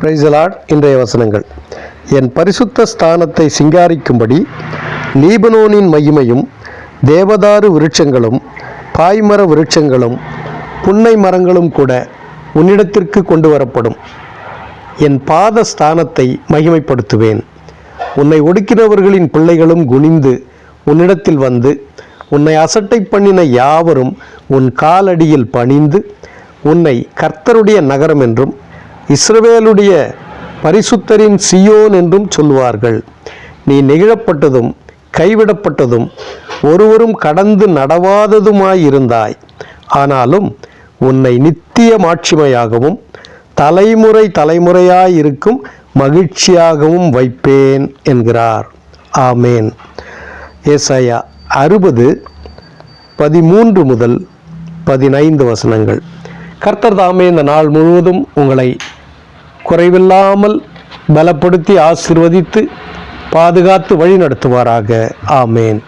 Praise the Lord. இன்றைய வசனங்கள். என் பரிசுத்த ஸ்தானத்தை சிங்காரிக்கும்படி லீபனோனின் மகிமையும் தேவதாரு விருட்சங்களும் பாய்மர விருட்சங்களும் புன்னை மரங்களும் கூட உன்னிடத்திற்கு கொண்டு வரப்படும். என் பாத ஸ்தானத்தை மகிமைப்படுத்துவேன். உன்னை ஒடுக்கினவர்களின் பிள்ளைகளும் குனிந்து உன்னிடத்தில் வந்து உன்னை அசட்டை பண்ணின யாவரும் உன் காலடியில் பணிந்து உன்னை கர்த்தருடைய நகரம் என்றும் இஸ்ரவேலுடைய பரிசுத்தரின் சியோன் என்றும் சொல்வார்கள். நீ நெகிழப்பட்டதும் கைவிடப்பட்டதும் ஒருவரும் கடந்து நடவாததுமாயிருந்தாய். ஆனாலும் உன்னை நித்திய மாட்சிமையாகவும் தலைமுறை தலைமுறையாயிருக்கும் மகிழ்ச்சியாகவும் வைப்பேன் என்கிறார். ஆமேன். ஏசாயா 60:13 முதல் 15 வசனங்கள். கர்த்தர் தாமே இந்த நாள் முழுவதும் உங்களை குறைவில்லாமல் பலப்படுத்தி ஆசீர்வதித்து பாதுகாத்து வழி நடத்துவாராக. ஆமேன்.